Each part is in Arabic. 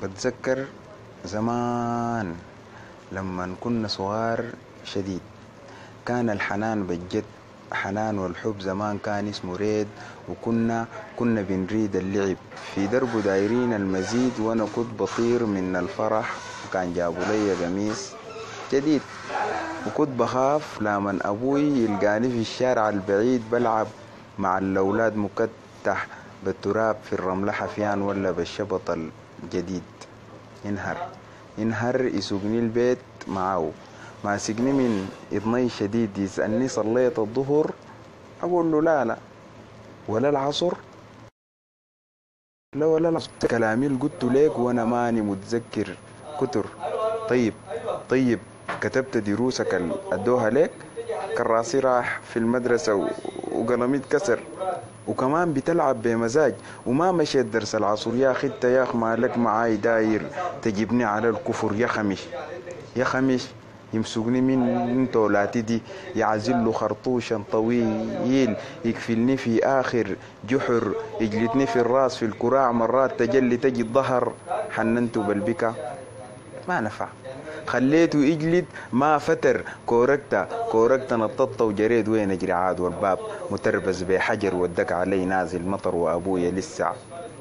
بتذكر زمان لما كنا صغار شديد، كان الحنان بجد حنان، والحب زمان كان اسمه ريد. وكنا بنريد اللعب في درب دايرين المزيد، وانا كنت بطير من الفرح. وكان جابوا لي قميص جديد، وكنت بخاف لمن ابوي يلقاني في الشارع البعيد بلعب مع الاولاد مكتح بالتراب في الرملة حفيان ولا بالشبط الجديد. ينهر يسوقني البيت معه، ماسكني من إذني شديد، يسألني صليت الظهر؟ أقول له لا ولا العصر، لا ولا العصر. كلامي اللي قلته ليك وأنا ماني متذكر كتر. طيب كتبت دروسك ادوها ليك؟ كراسي راح في المدرسة وقلمي اتكسر، وكمان بتلعب بمزاج وما مشيت درس العصر. يا أخي انت يا أخ مالك معاي داير تجيبني على الكفر يا خمش. يمسكني من تولاتي دي، يعزل خرطوشا طويل يكفلني في آخر جحر، يجلدني في الراس في الكراع مرات تجلي تجي الظهر. حننت بالبكا ما نفع، خليته يجلد ما فتر. كوركتا نططت وجريت وين اجري عاد، والباب متربز بحجر ودك علي نازل مطر، وابويا لسه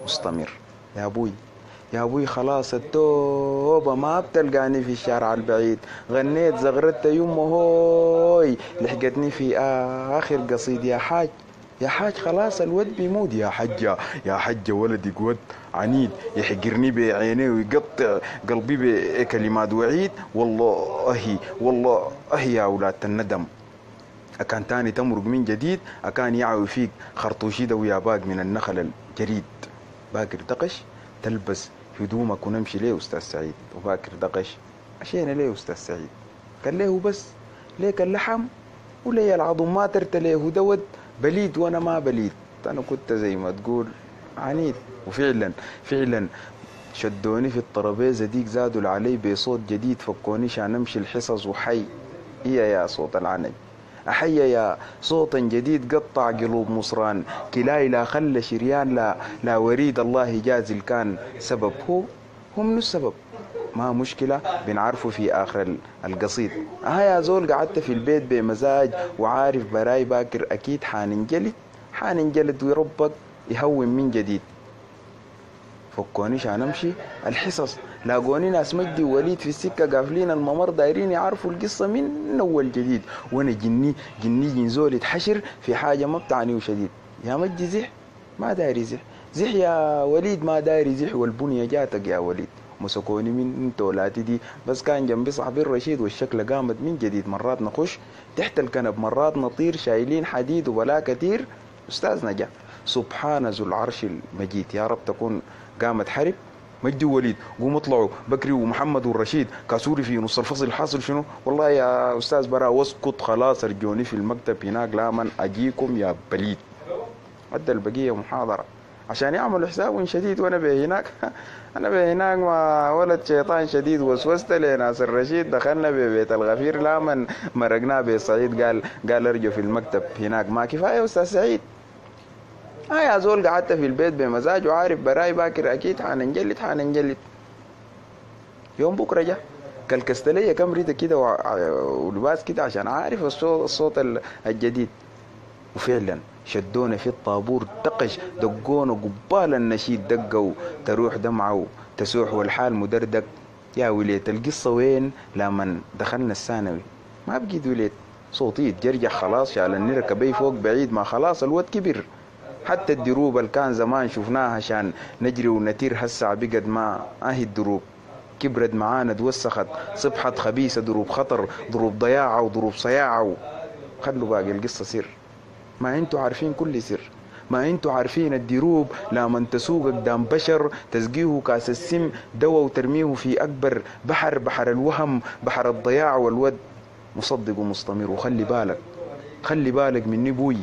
مستمر. يا ابوي خلاص التوبة ما بتلقاني في الشارع البعيد. غنيت زغرت يمه هوي، لحقتني في اخر قصيد. يا حاج خلاص الود بيموت. يا حجة ولدي قود عنيد، يحقرني بعينيه ويقطع قلبي بكلمات وعيد. والله يا أولاد الندم، أكان تاني تمرق من جديد، أكان يعوي فيك خرطوشي ده ويا باق من النخل الجريد. باكر دقش تلبس هدومك ونمشي ليه أستاذ سعيد. وباكر دقش عشان ليه أستاذ سعيد؟ قال له بس ليك اللحم وليه العظم، ما ترتليه دود بليد وانا ما بليد. انا كنت زي ما تقول عنيد. وفعلا شدوني في الطرابيزه ديك، زادوا علي بصوت جديد، فكوني عشان امشي الحصص. وحي يا صوت العنب، احي يا صوتا جديد قطع قلوب مصران. كلاي لا خلى شريان، لا وريد الله جازل كان سبب. هو من السبب ما مشكلة بنعرفه في آخر القصيد. يا زول قعدت في البيت بمزاج وعارف براي باكر أكيد حاننجلد وربك يهون من جديد. فكونيش أمشي الحصص، لاقوني ناس مجدي ووليد في السكة قافلين الممر دايرين يعرفوا القصة من أول جديد. وأنا جني زول يتحشر في حاجة ما بتعني وشديد. يا مجدي زح ما دايري زح يا وليد ما دايري زح، والبنية جاتك يا وليد. مسكوني من تولاتي دي، بس كان جنبي صاحبي الرشيد والشكل قامت من جديد. مرات نخش تحت الكنب، مرات نطير شايلين حديد وبلا كتير. أستاذ نجا سبحان ذو العرش المجيد، يا رب تكون قامت حرب. مجدي ووليد قوم اطلعوا، بكري ومحمد والرشيد كاسوري في نص الفصل. حاصل شنو؟ والله يا أستاذ برا واسكت خلاص، ارجوني في المكتب هناك لا من أجيكم يا بليد. أدى البقية محاضرة عشان يعملوا حسابهم شديد، وانا بهناك انا بهناك مع ولد شيطان شديد. وسوست لناس الرشيد، دخلنا ببيت الغفير لا من مرقناه بسعيد. قال ارجو في المكتب هناك. ما كفايه استاذ سعيد؟ يا زول قعدت في البيت بمزاج وعارف براي باكر اكيد حاننجلد. يوم بكره جا كلكست لي كم ريته كده ولباس كده عشان عارف الصوت الجديد. وفعلا شدونا في الطابور دقش، دقونا قبال النشيد دقوا، تروح دمعه تسوح والحال مدردق. يا وليت القصة وين لمن دخلنا الثانوي؟ ما بقيت وليت، صوتي يتجرجح خلاص، شال النركبي فوق بعيد. ما خلاص الواد كبر. حتى الدروب اللي كان زمان شفناها عشان نجري ونطير هسع بقد ما هي الدروب كبرت معانا، توسخت، صبحت خبيثة. دروب خطر، دروب ضياعة وضروب صياعة. خلوا باقي القصة سر، ما انتوا عارفين كل سر. ما انتوا عارفين الدروب لما تسوق قدام بشر تسقيه كاس السم دوا وترميه في اكبر بحر الوهم، بحر الضياع. والود مصدق ومستمر. خلي بالك من ابوي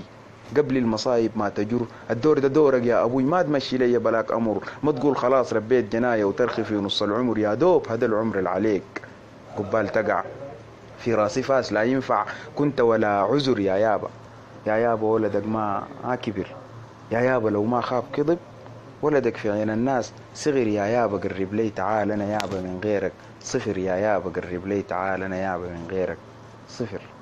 قبل المصايب ما تجر. الدور ده دورك يا ابوي، ما تمشي لي بلاك امر. ما تقول خلاص ربيت جنايه وترخي في نص العمر. يا دوب هذا العمر اللي عليك قبال تقع في راسي فاس لا ينفع كنت ولا عذر. يا يابا ولدك ما كبر. يا يابا لو ما خاف كذب ولدك في عين الناس صغر يا يابا قرب لي تعال أنا يابا من غيرك، صفر يا يابا قرب لي تعال أنا يابا من غيرك، صفر.